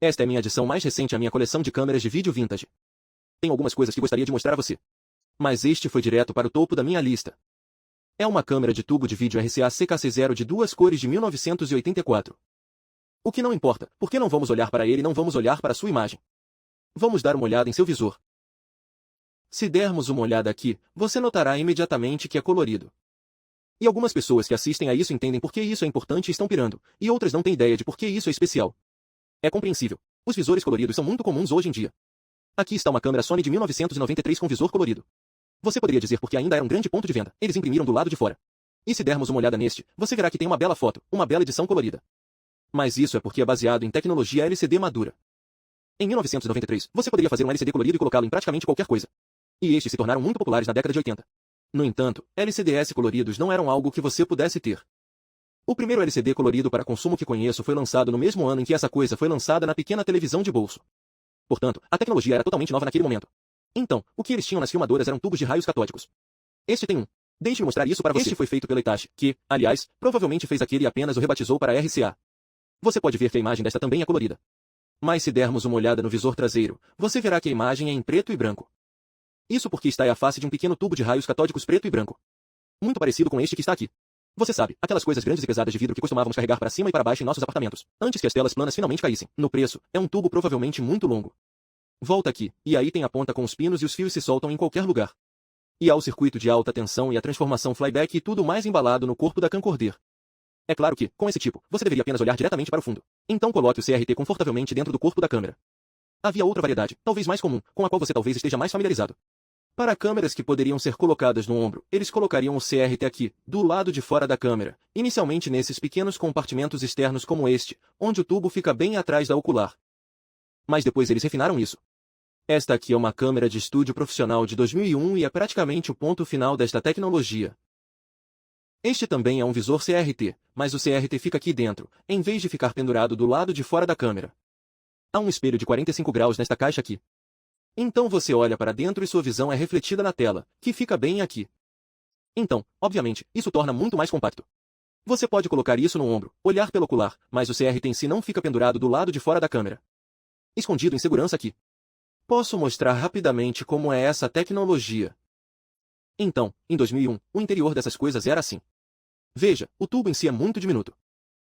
Esta é minha adição mais recente à minha coleção de câmeras de vídeo vintage. Tenho algumas coisas que gostaria de mostrar a você. Mas este foi direto para o topo da minha lista. É uma câmera de tubo de vídeo RCA CKC0 de duas cores de 1984. O que não importa, porque não vamos olhar para ele e não vamos olhar para sua imagem. Vamos dar uma olhada em seu visor. Se dermos uma olhada aqui, você notará imediatamente que é colorido. E algumas pessoas que assistem a isso entendem por que isso é importante e estão pirando, e outras não têm ideia de por que isso é especial. É compreensível. Os visores coloridos são muito comuns hoje em dia. Aqui está uma câmera Sony de 1993 com visor colorido. Você poderia dizer porque ainda era um grande ponto de venda, eles imprimiram do lado de fora. E se dermos uma olhada neste, você verá que tem uma bela foto, uma bela edição colorida. Mas isso é porque é baseado em tecnologia LCD madura. Em 1993, você poderia fazer um LCD colorido e colocá-lo em praticamente qualquer coisa. E estes se tornaram muito populares na década de 80. No entanto, LCDs coloridos não eram algo que você pudesse ter. O primeiro LCD colorido para consumo que conheço foi lançado no mesmo ano em que essa coisa foi lançada na pequena televisão de bolso. Portanto, a tecnologia era totalmente nova naquele momento. Então, o que eles tinham nas filmadoras eram tubos de raios catódicos. Este tem um. Deixe-me mostrar isso para você. Este foi feito pela Hitachi, que, aliás, provavelmente fez aquele e apenas o rebatizou para RCA. Você pode ver que a imagem desta também é colorida. Mas se dermos uma olhada no visor traseiro, você verá que a imagem é em preto e branco. Isso porque está é a face de um pequeno tubo de raios catódicos preto e branco. Muito parecido com este que está aqui. Você sabe, aquelas coisas grandes e pesadas de vidro que costumávamos carregar para cima e para baixo em nossos apartamentos, antes que as telas planas finalmente caíssem. No preço, é um tubo provavelmente muito longo. Volta aqui, e aí tem a ponta com os pinos e os fios se soltam em qualquer lugar. E há o circuito de alta tensão e a transformação flyback e tudo mais embalado no corpo da camcorder. É claro que, com esse tipo, você deveria apenas olhar diretamente para o fundo. Então coloque o CRT confortavelmente dentro do corpo da câmera. Havia outra variedade, talvez mais comum, com a qual você talvez esteja mais familiarizado. Para câmeras que poderiam ser colocadas no ombro, eles colocariam o CRT aqui, do lado de fora da câmera, inicialmente nesses pequenos compartimentos externos como este, onde o tubo fica bem atrás da ocular. Mas depois eles refinaram isso. Esta aqui é uma câmera de estúdio profissional de 2001 e é praticamente o ponto final desta tecnologia. Este também é um visor CRT, mas o CRT fica aqui dentro, em vez de ficar pendurado do lado de fora da câmera. Há um espelho de 45 graus nesta caixa aqui. Então você olha para dentro e sua visão é refletida na tela, que fica bem aqui. Então, obviamente, isso torna muito mais compacto. Você pode colocar isso no ombro, olhar pelo ocular, mas o CRT em si não fica pendurado do lado de fora da câmera. Escondido em segurança aqui. Posso mostrar rapidamente como é essa tecnologia. Então, em 2001, o interior dessas coisas era assim. Veja, o tubo em si é muito diminuto.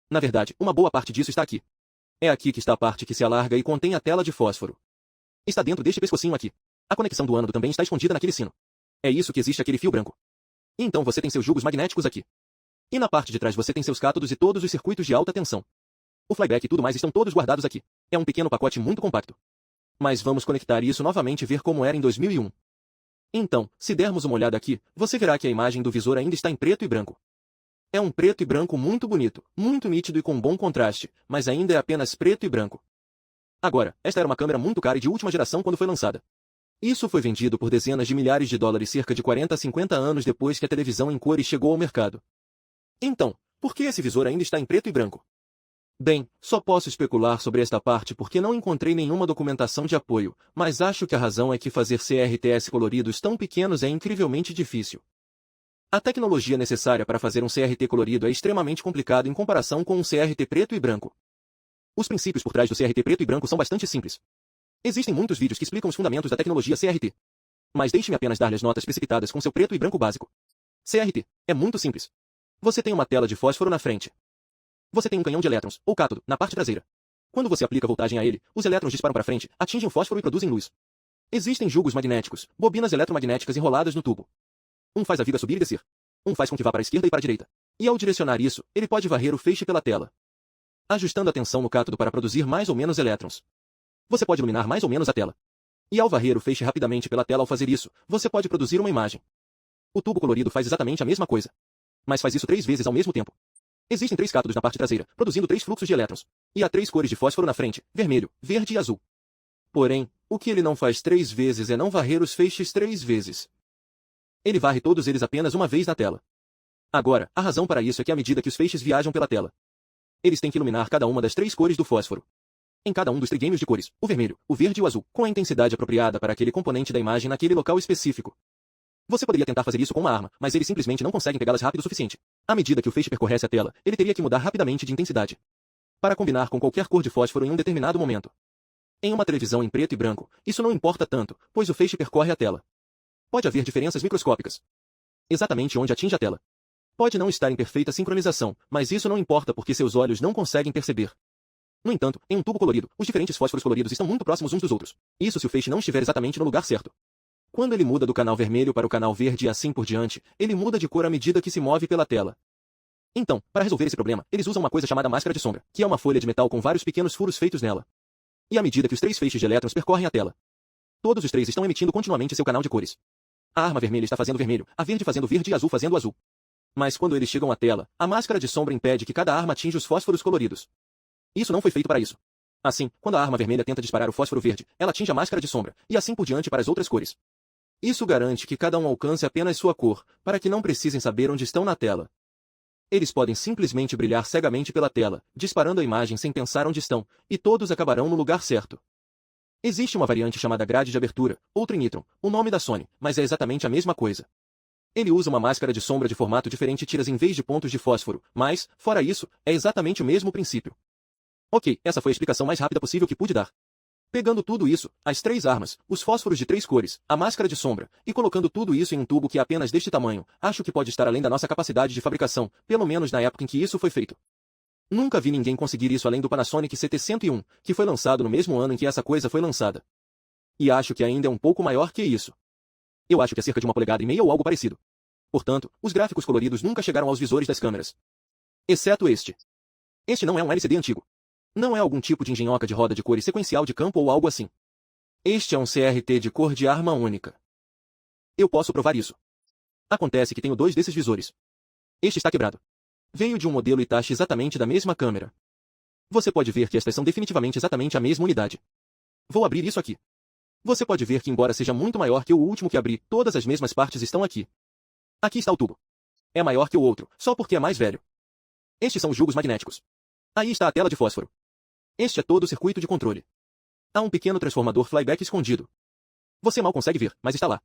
Na verdade, uma boa parte disso está aqui. É aqui que está a parte que se alarga e contém a tela de fósforo. Está dentro deste pescocinho aqui. A conexão do ânodo também está escondida naquele sino. É isso que existe aquele fio branco. E então você tem seus jugos magnéticos aqui. E na parte de trás você tem seus cátodos e todos os circuitos de alta tensão. O flyback e tudo mais estão todos guardados aqui. É um pequeno pacote muito compacto. Mas vamos conectar isso novamente e ver como era em 2001. Então, se dermos uma olhada aqui, você verá que a imagem do visor ainda está em preto e branco. É um preto e branco muito bonito, muito nítido e com bom contraste, mas ainda é apenas preto e branco. Agora, esta era uma câmera muito cara e de última geração quando foi lançada. Isso foi vendido por dezenas de milhares de dólares cerca de 40 a 50 anos depois que a televisão em cores chegou ao mercado. Então, por que esse visor ainda está em preto e branco? Bem, só posso especular sobre esta parte porque não encontrei nenhuma documentação de apoio, mas acho que a razão é que fazer CRTs coloridos tão pequenos é incrivelmente difícil. A tecnologia necessária para fazer um CRT colorido é extremamente complicado em comparação com um CRT preto e branco. Os princípios por trás do CRT preto e branco são bastante simples. Existem muitos vídeos que explicam os fundamentos da tecnologia CRT. Mas deixe-me apenas dar-lhe as notas precipitadas com seu preto e branco básico. CRT. É muito simples. Você tem uma tela de fósforo na frente. Você tem um canhão de elétrons, ou cátodo, na parte traseira. Quando você aplica voltagem a ele, os elétrons disparam para frente, atingem o fósforo e produzem luz. Existem jugos magnéticos, bobinas eletromagnéticas enroladas no tubo. Um faz a viga subir e descer. Um faz com que vá para a esquerda e para a direita. E ao direcionar isso, ele pode varrer o feixe pela tela, ajustando a tensão no cátodo para produzir mais ou menos elétrons. Você pode iluminar mais ou menos a tela. E ao varrer o feixe rapidamente pela tela ao fazer isso, você pode produzir uma imagem. O tubo colorido faz exatamente a mesma coisa. Mas faz isso 3 vezes ao mesmo tempo. Existem 3 cátodos na parte traseira, produzindo 3 fluxos de elétrons. E há 3 cores de fósforo na frente, vermelho, verde e azul. Porém, o que ele não faz 3 vezes é não varrer os feixes 3 vezes. Ele varre todos eles apenas uma vez na tela. Agora, a razão para isso é que à medida que os feixes viajam pela tela, eles têm que iluminar cada uma das 3 cores do fósforo. Em cada um dos trigêmeos de cores, o vermelho, o verde e o azul, com a intensidade apropriada para aquele componente da imagem naquele local específico. Você poderia tentar fazer isso com uma arma, mas eles simplesmente não conseguem pegá-las rápido o suficiente. À medida que o feixe percorresse a tela, ele teria que mudar rapidamente de intensidade. para combinar com qualquer cor de fósforo em um determinado momento. Em uma televisão em preto e branco, isso não importa tanto, pois o feixe percorre a tela. Pode haver diferenças microscópicas exatamente onde atinge a tela. Pode não estar em perfeita sincronização, mas isso não importa porque seus olhos não conseguem perceber. No entanto, em um tubo colorido, os diferentes fósforos coloridos estão muito próximos uns dos outros. Isso se o feixe não estiver exatamente no lugar certo. Quando ele muda do canal vermelho para o canal verde e assim por diante, ele muda de cor à medida que se move pela tela. Então, para resolver esse problema, eles usam uma coisa chamada máscara de sombra, que é uma folha de metal com vários pequenos furos feitos nela. E à medida que os três feixes de elétrons percorrem a tela, todos os três estão emitindo continuamente seu canal de cores. A arma vermelha está fazendo vermelho, a verde fazendo verde e a azul fazendo azul. Mas quando eles chegam à tela, a máscara de sombra impede que cada arma atinja os fósforos coloridos. Isso não foi feito para isso. Assim, quando a arma vermelha tenta disparar o fósforo verde, ela atinge a máscara de sombra, e assim por diante para as outras cores. Isso garante que cada um alcance apenas sua cor, para que não precisem saber onde estão na tela. Eles podem simplesmente brilhar cegamente pela tela, disparando a imagem sem pensar onde estão, e todos acabarão no lugar certo. Existe uma variante chamada grade de abertura, ou Trinitron, o nome da Sony, mas é exatamente a mesma coisa. Ele usa uma máscara de sombra de formato diferente e tiras em vez de pontos de fósforo, mas, fora isso, é exatamente o mesmo princípio. Ok, essa foi a explicação mais rápida possível que pude dar. Pegando tudo isso, as três armas, os fósforos de três cores, a máscara de sombra, e colocando tudo isso em um tubo que é apenas deste tamanho, acho que pode estar além da nossa capacidade de fabricação, pelo menos na época em que isso foi feito. Nunca vi ninguém conseguir isso além do Panasonic CT-101, que foi lançado no mesmo ano em que essa coisa foi lançada. E acho que ainda é um pouco maior que isso. Eu acho que é cerca de 1,5 polegadas ou algo parecido. Portanto, os gráficos coloridos nunca chegaram aos visores das câmeras. Exceto este. Este não é um LCD antigo. Não é algum tipo de engenhoca de roda de cores sequencial de campo ou algo assim. Este é um CRT de cor de arma única. Eu posso provar isso. Acontece que tenho 2 desses visores. Este está quebrado. Veio de um modelo Hitachi exatamente da mesma câmera. Você pode ver que estas são definitivamente exatamente a mesma unidade. Vou abrir isso aqui. Você pode ver que embora seja muito maior que o último que abri, todas as mesmas partes estão aqui. Aqui está o tubo. É maior que o outro, só porque é mais velho. Estes são os jugos magnéticos. Aí está a tela de fósforo. Este é todo o circuito de controle. Há um pequeno transformador flyback escondido. Você mal consegue ver, mas está lá.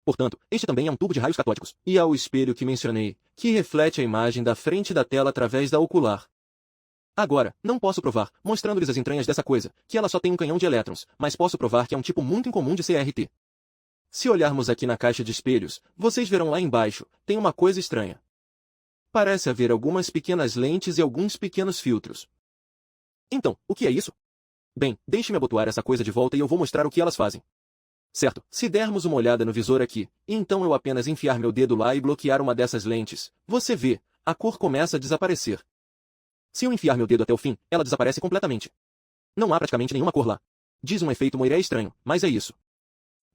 Portanto, este também é um tubo de raios catódicos. E há o espelho que mencionei, que reflete a imagem da frente da tela através da ocular. Agora, não posso provar, mostrando-lhes as entranhas dessa coisa, que ela só tem um canhão de elétrons, mas posso provar que é um tipo muito incomum de CRT. Se olharmos aqui na caixa de espelhos, vocês verão lá embaixo, tem uma coisa estranha. Parece haver algumas pequenas lentes e alguns pequenos filtros. Então, o que é isso? Bem, deixe-me abotoar essa coisa de volta e eu vou mostrar o que elas fazem. Certo, se dermos uma olhada no visor aqui, e então eu apenas enfiar meu dedo lá e bloquear uma dessas lentes, você vê, a cor começa a desaparecer. Se eu enfiar meu dedo até o fim, ela desaparece completamente. Não há praticamente nenhuma cor lá. Diz um efeito Moiré estranho, mas é isso.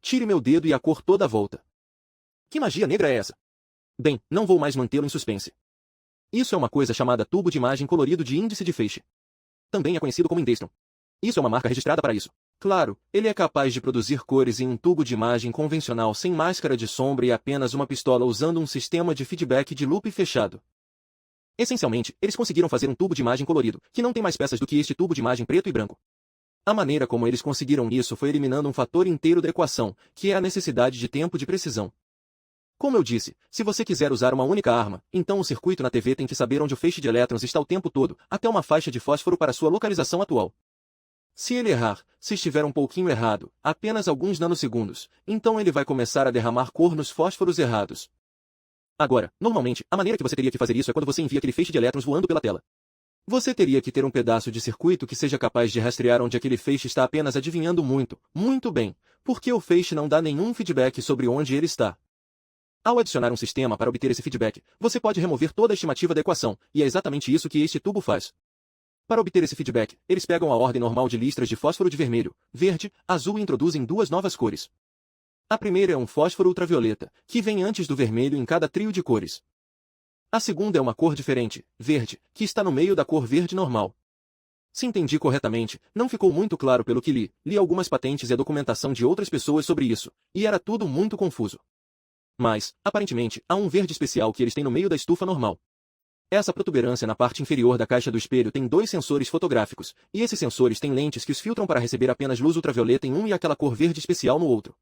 Tire meu dedo e a cor toda volta. Que magia negra é essa? Bem, não vou mais mantê-lo em suspense. Isso é uma coisa chamada tubo de imagem colorido de índice de feixe. Também é conhecido como Indestron. Isso é uma marca registrada para isso. Claro, ele é capaz de produzir cores em um tubo de imagem convencional sem máscara de sombra e apenas uma pistola usando um sistema de feedback de loop fechado. Essencialmente, eles conseguiram fazer um tubo de imagem colorido, que não tem mais peças do que este tubo de imagem preto e branco. A maneira como eles conseguiram isso foi eliminando um fator inteiro da equação, que é a necessidade de tempo de precisão. Como eu disse, se você quiser usar uma única arma, então o circuito na TV tem que saber onde o feixe de elétrons está o tempo todo, até uma faixa de fósforo para sua localização atual. Se ele errar, se estiver um pouquinho errado, apenas alguns nanosegundos, então ele vai começar a derramar cor nos fósforos errados. Agora, normalmente, a maneira que você teria que fazer isso é quando você envia aquele feixe de elétrons voando pela tela. Você teria que ter um pedaço de circuito que seja capaz de rastrear onde aquele feixe está apenas adivinhando muito, muito bem, porque o feixe não dá nenhum feedback sobre onde ele está. Ao adicionar um sistema para obter esse feedback, você pode remover toda a estimativa da equação, e é exatamente isso que este tubo faz. Para obter esse feedback, eles pegam a ordem normal de listras de fósforo de vermelho, verde, azul e introduzem 2 novas cores. A primeira é um fósforo ultravioleta, que vem antes do vermelho em cada trio de cores. A segunda é uma cor diferente, verde, que está no meio da cor verde normal. Se entendi corretamente, não ficou muito claro pelo que li algumas patentes e a documentação de outras pessoas sobre isso, e era tudo muito confuso. Mas, aparentemente, há um verde especial que eles têm no meio da estufa normal. Essa protuberância na parte inferior da caixa do espelho tem 2 sensores fotográficos, e esses sensores têm lentes que os filtram para receber apenas luz ultravioleta em um e aquela cor verde especial no outro.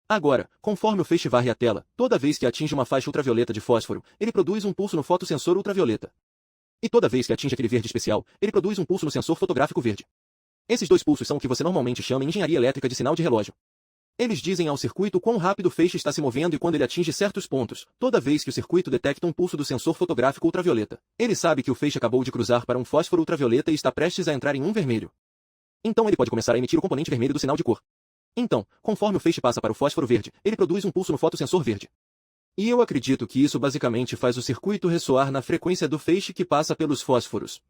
Agora, conforme o feixe varre a tela, toda vez que atinge uma faixa ultravioleta de fósforo, ele produz um pulso no fotossensor ultravioleta. E toda vez que atinge aquele verde especial, ele produz um pulso no sensor fotográfico verde. Esses dois pulsos são o que você normalmente chama em engenharia elétrica de sinal de relógio. Eles dizem ao circuito quão rápido o feixe está se movendo e quando ele atinge certos pontos, toda vez que o circuito detecta um pulso do sensor fotográfico ultravioleta. Ele sabe que o feixe acabou de cruzar para um fósforo ultravioleta e está prestes a entrar em um vermelho. Então ele pode começar a emitir o componente vermelho do sinal de cor. Então, conforme o feixe passa para o fósforo verde, ele produz um pulso no fotossensor verde. E eu acredito que isso basicamente faz o circuito ressoar na frequência do feixe que passa pelos fósforos.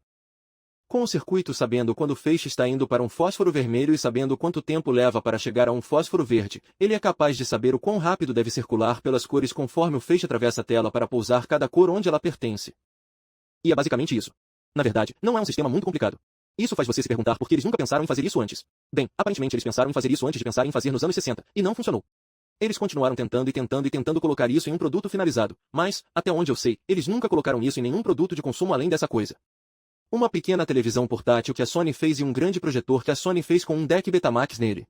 Com o circuito sabendo quando o feixe está indo para um fósforo vermelho e sabendo quanto tempo leva para chegar a um fósforo verde, ele é capaz de saber o quão rápido deve circular pelas cores conforme o feixe atravessa a tela para pousar cada cor onde ela pertence. E é basicamente isso. Na verdade, não é um sistema muito complicado. Isso faz você se perguntar por que eles nunca pensaram em fazer isso antes. Bem, aparentemente eles pensaram em fazer isso antes de pensar em fazer nos anos 60, e não funcionou. Eles continuaram tentando e tentando e tentando colocar isso em um produto finalizado, mas, até onde eu sei, eles nunca colocaram isso em nenhum produto de consumo além dessa coisa. Uma pequena televisão portátil que a Sony fez e um grande projetor que a Sony fez com um deck Betamax nele.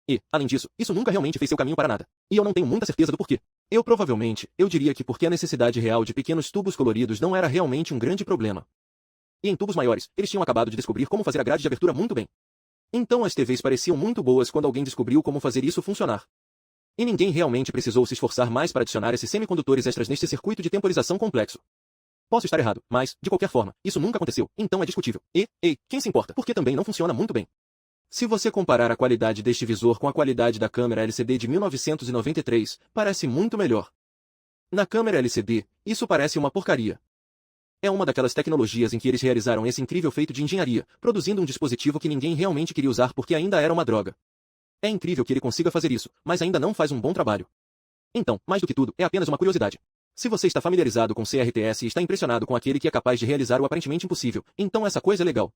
E, além disso, isso nunca realmente fez seu caminho para nada. E eu não tenho muita certeza do porquê. Eu diria que porque a necessidade real de pequenos tubos coloridos não era realmente um grande problema. E em tubos maiores, eles tinham acabado de descobrir como fazer a grade de abertura muito bem. Então as TVs pareciam muito boas quando alguém descobriu como fazer isso funcionar. E ninguém realmente precisou se esforçar mais para adicionar esses semicondutores extras neste circuito de temporização complexo. Posso estar errado, mas, de qualquer forma, isso nunca aconteceu, então é discutível. E, ei, quem se importa? Porque também não funciona muito bem. Se você comparar a qualidade deste visor com a qualidade da câmera LCD de 1993, parece muito melhor. Na câmera LCD, isso parece uma porcaria. É uma daquelas tecnologias em que eles realizaram esse incrível feito de engenharia, produzindo um dispositivo que ninguém realmente queria usar porque ainda era uma droga. É incrível que ele consiga fazer isso, mas ainda não faz um bom trabalho. Então, mais do que tudo, é apenas uma curiosidade. Se você está familiarizado com CRTS e está impressionado com aquele que é capaz de realizar o aparentemente impossível, então essa coisa é legal.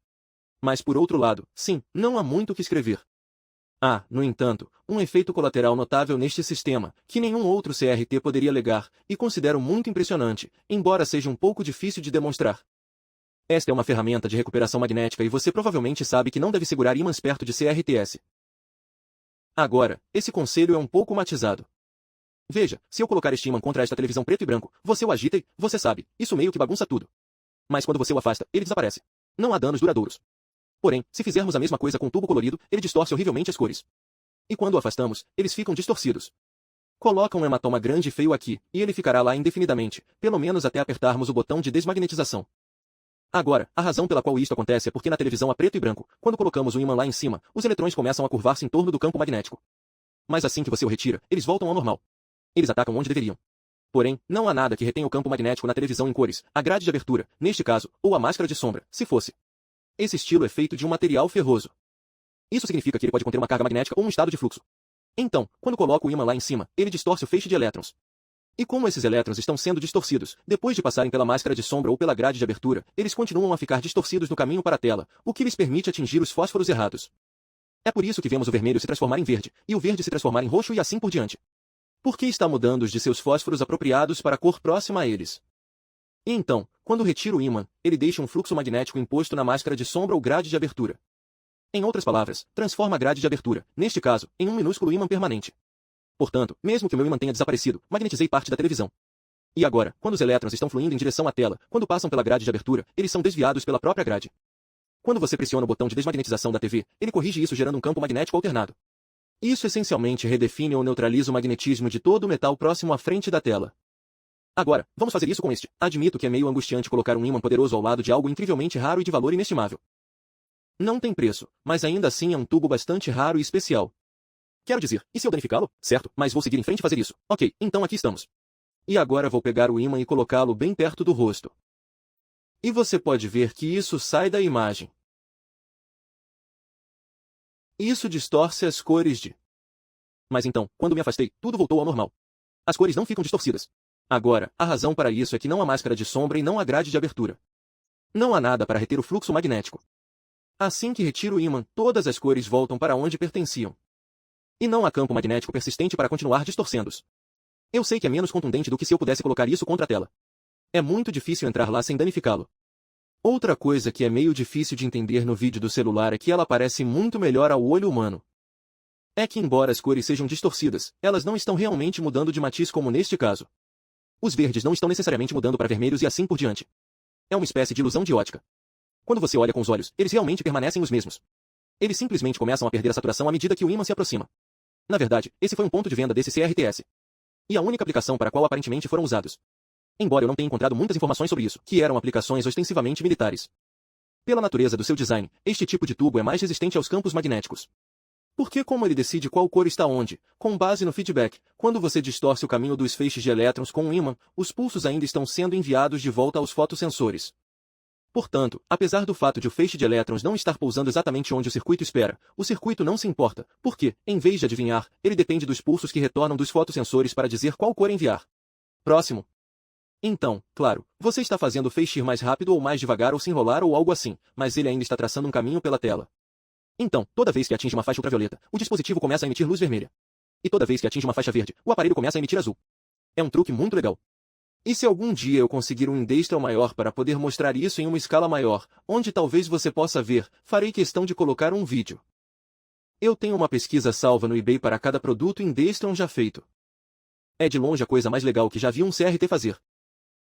Mas por outro lado, sim, não há muito o que escrever. Há, no entanto, um efeito colateral notável neste sistema, que nenhum outro CRT poderia alegar, e considero muito impressionante, embora seja um pouco difícil de demonstrar. Esta é uma ferramenta de recuperação magnética e você provavelmente sabe que não deve segurar ímãs perto de CRTS. Agora, esse conselho é um pouco matizado. Veja, se eu colocar este ímã contra esta televisão preto e branco, você o agita e, você sabe, isso meio que bagunça tudo. Mas quando você o afasta, ele desaparece. Não há danos duradouros. Porém, se fizermos a mesma coisa com o tubo colorido, ele distorce horrivelmente as cores. E quando o afastamos, eles ficam distorcidos. Coloca um hematoma grande e feio aqui, e ele ficará lá indefinidamente, pelo menos até apertarmos o botão de desmagnetização. Agora, a razão pela qual isto acontece é porque na televisão a preto e branco, quando colocamos o ímã lá em cima, os eletrões começam a curvar-se em torno do campo magnético. Mas assim que você o retira, eles voltam ao normal. Eles atacam onde deveriam. Porém, não há nada que retenha o campo magnético na televisão em cores, a grade de abertura, neste caso, ou a máscara de sombra, se fosse. Esse estilo é feito de um material ferroso. Isso significa que ele pode conter uma carga magnética ou um estado de fluxo. Então, quando coloco o ímã lá em cima, ele distorce o feixe de elétrons. E como esses elétrons estão sendo distorcidos, depois de passarem pela máscara de sombra ou pela grade de abertura, eles continuam a ficar distorcidos no caminho para a tela, o que lhes permite atingir os fósforos errados. É por isso que vemos o vermelho se transformar em verde, e o verde se transformar em roxo e assim por diante. Porque está mudando os de seus fósforos apropriados para a cor próxima a eles. E então, quando retiro o ímã, ele deixa um fluxo magnético imposto na máscara de sombra ou grade de abertura. Em outras palavras, transforma a grade de abertura, neste caso, em um minúsculo ímã permanente. Portanto, mesmo que o meu ímã tenha desaparecido, magnetizei parte da televisão. E agora, quando os elétrons estão fluindo em direção à tela, quando passam pela grade de abertura, eles são desviados pela própria grade. Quando você pressiona o botão de desmagnetização da TV, ele corrige isso gerando um campo magnético alternado. Isso essencialmente redefine ou neutraliza o magnetismo de todo o metal próximo à frente da tela. Agora, vamos fazer isso com este. Admito que é meio angustiante colocar um ímã poderoso ao lado de algo incrivelmente raro e de valor inestimável. Não tem preço, mas ainda assim é um tubo bastante raro e especial. Quero dizer, e se eu danificá-lo? Certo, mas vou seguir em frente e fazer isso. Ok, então aqui estamos. E agora vou pegar o ímã e colocá-lo bem perto do rosto. E você pode ver que isso sai da imagem. Isso distorce as cores de... Mas então, quando me afastei, tudo voltou ao normal. As cores não ficam distorcidas. Agora, a razão para isso é que não há máscara de sombra e não há grade de abertura. Não há nada para reter o fluxo magnético. Assim que retiro o ímã, todas as cores voltam para onde pertenciam. E não há campo magnético persistente para continuar distorcendo-os. Eu sei que é menos contundente do que se eu pudesse colocar isso contra a tela. É muito difícil entrar lá sem danificá-lo. Outra coisa que é meio difícil de entender no vídeo do celular é que ela parece muito melhor ao olho humano. É que embora as cores sejam distorcidas, elas não estão realmente mudando de matiz como neste caso. Os verdes não estão necessariamente mudando para vermelhos e assim por diante. É uma espécie de ilusão de ótica. Quando você olha com os olhos, eles realmente permanecem os mesmos. Eles simplesmente começam a perder a saturação à medida que o ímã se aproxima. Na verdade, esse foi um ponto de venda desse CRTS. E a única aplicação para a qual aparentemente foram usados. Embora eu não tenha encontrado muitas informações sobre isso, que eram aplicações ostensivamente militares. Pela natureza do seu design, este tipo de tubo é mais resistente aos campos magnéticos. Porque como ele decide qual cor está onde, com base no feedback, quando você distorce o caminho dos feixes de elétrons com um ímã, os pulsos ainda estão sendo enviados de volta aos fotossensores. Portanto, apesar do fato de o feixe de elétrons não estar pousando exatamente onde o circuito espera, o circuito não se importa, porque, em vez de adivinhar, ele depende dos pulsos que retornam dos fotossensores para dizer qual cor enviar. Próximo. Então, claro, você está fazendo o feixe ir mais rápido ou mais devagar ou se enrolar ou algo assim, mas ele ainda está traçando um caminho pela tela. Então, toda vez que atinge uma faixa ultravioleta, o dispositivo começa a emitir luz vermelha. E toda vez que atinge uma faixa verde, o aparelho começa a emitir azul. É um truque muito legal. E se algum dia eu conseguir um industrial maior para poder mostrar isso em uma escala maior, onde talvez você possa ver, farei questão de colocar um vídeo. Eu tenho uma pesquisa salva no eBay para cada produto industrial já feito. É de longe a coisa mais legal que já vi um CRT fazer.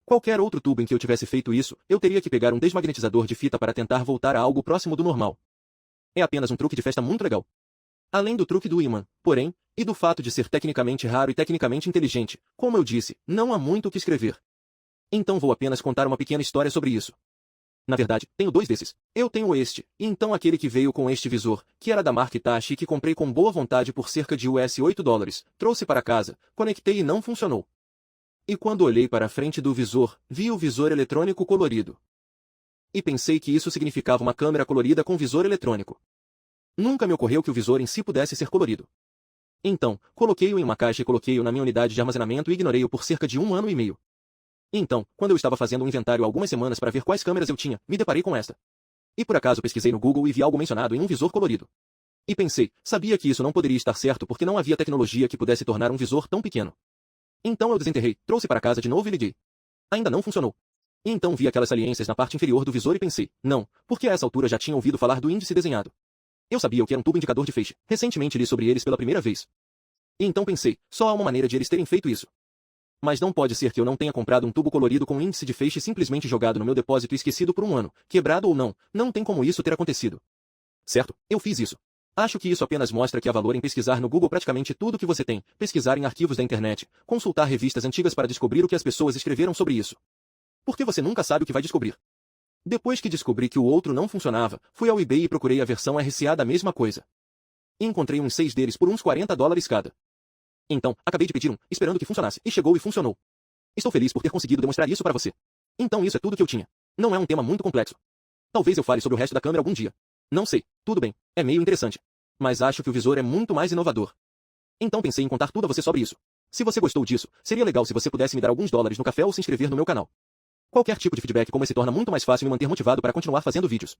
Qualquer outro tubo em que eu tivesse feito isso, eu teria que pegar um desmagnetizador de fita para tentar voltar a algo próximo do normal. É apenas um truque de festa muito legal. Além do truque do ímã, porém, e do fato de ser tecnicamente raro e tecnicamente inteligente, como eu disse, não há muito o que escrever. Então vou apenas contar uma pequena história sobre isso. Na verdade, tenho dois desses. Eu tenho este, e então aquele que veio com este visor, que era da marca Hitachi e que comprei com boa vontade por cerca de $8, trouxe para casa, conectei e não funcionou. E quando olhei para a frente do visor, vi o visor eletrônico colorido. E pensei que isso significava uma câmera colorida com visor eletrônico. Nunca me ocorreu que o visor em si pudesse ser colorido. Então, coloquei-o em uma caixa e coloquei-o na minha unidade de armazenamento e ignorei-o por cerca de 1 ano e meio. Então, quando eu estava fazendo um inventário há algumas semanas para ver quais câmeras eu tinha, me deparei com esta. E por acaso pesquisei no Google e vi algo mencionado em um visor colorido. E pensei, sabia que isso não poderia estar certo porque não havia tecnologia que pudesse tornar um visor tão pequeno. Então eu desenterrei, trouxe para casa de novo e liguei. Ainda não funcionou. E então vi aquelas saliências na parte inferior do visor e pensei, não, porque a essa altura já tinha ouvido falar do índice desenhado. Eu sabia o que era um tubo indicador de feixe, recentemente li sobre eles pela primeira vez. E então pensei, só há uma maneira de eles terem feito isso. Mas não pode ser que eu não tenha comprado um tubo colorido com índice de feixe simplesmente jogado no meu depósito e esquecido por 1 ano, quebrado ou não, não tem como isso ter acontecido. Certo, eu fiz isso. Acho que isso apenas mostra que há valor em pesquisar no Google praticamente tudo que você tem, pesquisar em arquivos da internet, consultar revistas antigas para descobrir o que as pessoas escreveram sobre isso. Porque você nunca sabe o que vai descobrir. Depois que descobri que o outro não funcionava, fui ao eBay e procurei a versão RCA da mesma coisa. E encontrei uns 6 deles por uns $40 cada. Então, acabei de pedir um, esperando que funcionasse, e chegou e funcionou. Estou feliz por ter conseguido demonstrar isso para você. Então isso é tudo que eu tinha. Não é um tema muito complexo. Talvez eu fale sobre o resto da câmera algum dia. Não sei, tudo bem, é meio interessante. Mas acho que o visor é muito mais inovador. Então pensei em contar tudo a você sobre isso. Se você gostou disso, seria legal se você pudesse me dar alguns dólares no café ou se inscrever no meu canal. Qualquer tipo de feedback como esse torna muito mais fácil me manter motivado para continuar fazendo vídeos.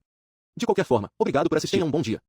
De qualquer forma, obrigado por assistir e um bom dia.